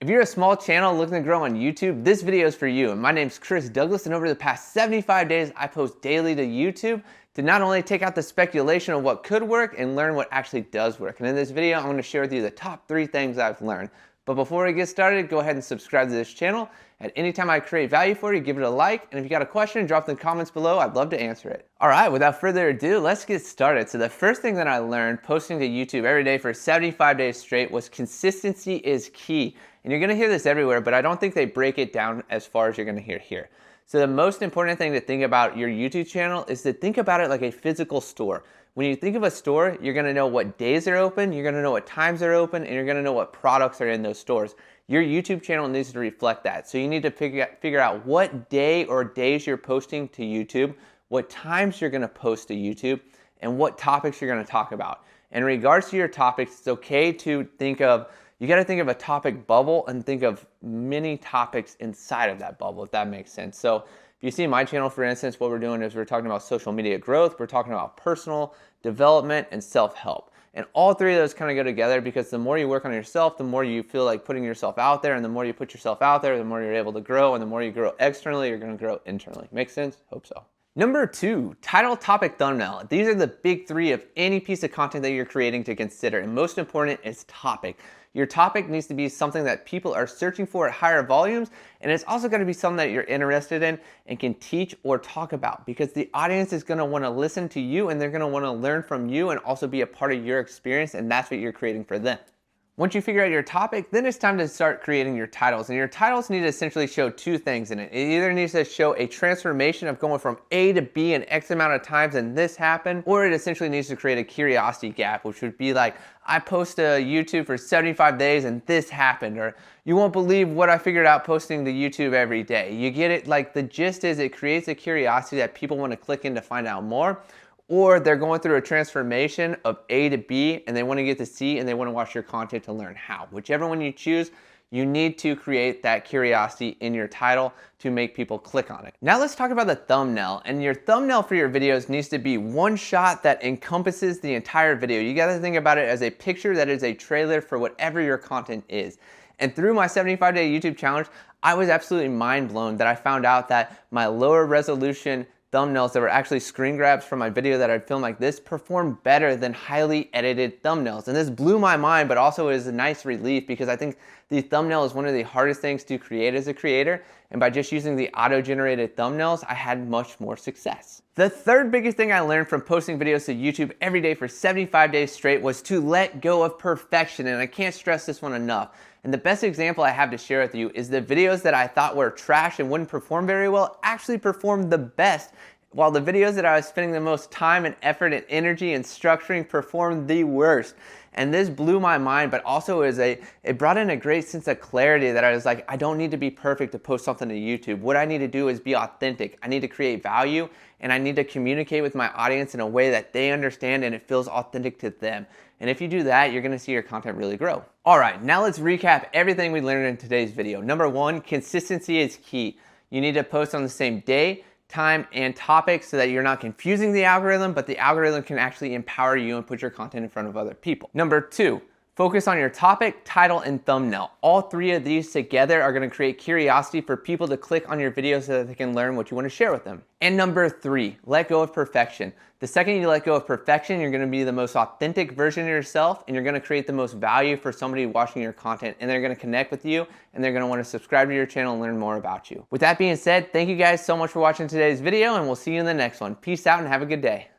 If you're a small channel looking to grow on YouTube, this video is for you. And my name's Chris Douglas, and over the past 75 days, I post daily to YouTube to not only take out the speculation of what could work and learn what actually does work. And in this video, I'm going to share with you the top 3 things I've learned. But before we get started, go ahead and subscribe to this channel. At any time I create value for you, give it a like. And if you got a question, drop it in the comments below. I'd love to answer it. All right, without further ado, let's get started. So the first thing that I learned posting to YouTube every day for 75 days straight was consistency is key. And you're gonna hear this everywhere, but I don't think they break it down as far as you're gonna hear here. So the most important thing to think about your YouTube channel is to think about it like a physical store. When you think of a store, you're gonna know what days are open, you're gonna know what times are open, and you're gonna know what products are in those stores. Your YouTube channel needs to reflect that. So you need to figure out what day or days you're posting to YouTube, what times you're gonna post to YouTube, and what topics you're gonna talk about. In regards to your topics, it's okay to you gotta think of a topic bubble and think of many topics inside of that bubble, if that makes sense. So if you see my channel, for instance, what we're doing is we're talking about social media growth, we're talking about personal development and self-help. And all 3 of those kind of go together because the more you work on yourself, the more you feel like putting yourself out there, and the more you put yourself out there, the more you're able to grow, and the more you grow externally, you're gonna grow internally. Make sense? Hope so. Number 2, title, topic, thumbnail. These are the big 3 of any piece of content that you're creating to consider. And most important is topic. Your topic needs to be something that people are searching for at higher volumes, and it's also going to be something that you're interested in and can teach or talk about, because the audience is going to want to listen to you and they're going to want to learn from you and also be a part of your experience, and that's what you're creating for them. Once you figure out your topic, then it's time to start creating your titles. And your titles need to essentially show 2 things in it. It either needs to show a transformation of going from A to B in X amount of times and this happened, or it essentially needs to create a curiosity gap, which would be like, I post to YouTube for 75 days and this happened, or you won't believe what I figured out posting to YouTube every day. You get it? Like, the gist is it creates a curiosity that people want to click in to find out more. Or they're going through a transformation of A to B and they want to get to C and they want to watch your content to learn how. Whichever one you choose, you need to create that curiosity in your title to make people click on it. Now let's talk about the thumbnail. And your thumbnail for your videos needs to be one shot that encompasses the entire video. You got to think about it as a picture that is a trailer for whatever your content is. And through my 75-day YouTube challenge, I was absolutely mind blown that I found out that my lower resolution thumbnails that were actually screen grabs from my video that I'd filmed like this performed better than highly edited thumbnails. And this blew my mind, but also is a nice relief because I think the thumbnail is one of the hardest things to create as a creator. And by just using the auto-generated thumbnails, I had much more success. The third biggest thing I learned from posting videos to YouTube every day for 75 days straight was to let go of perfection. And I can't stress this one enough. And the best example I have to share with you is the videos that I thought were trash and wouldn't perform very well actually performed the best, while the videos that I was spending the most time and effort and energy and structuring performed the worst. And this blew my mind, but also it brought in a great sense of clarity that I was like, I don't need to be perfect to post something to YouTube. What I need to do is be authentic. I need to create value, and I need to communicate with my audience in a way that they understand and it feels authentic to them. And if you do that, you're gonna see your content really grow. All right, now let's recap everything we learned in today's video. Number 1, consistency is key. You need to post on the same day, time, and topic so that you're not confusing the algorithm, but the algorithm can actually empower you and put your content in front of other people. Number 2, focus on your topic, title, and thumbnail. All 3 of these together are going to create curiosity for people to click on your video so that they can learn what you want to share with them. And number 3, let go of perfection. The second you let go of perfection, you're going to be the most authentic version of yourself, and you're going to create the most value for somebody watching your content, and they're going to connect with you, and they're going to want to subscribe to your channel and learn more about you. With that being said, thank you guys so much for watching today's video, and we'll see you in the next one. Peace out and have a good day.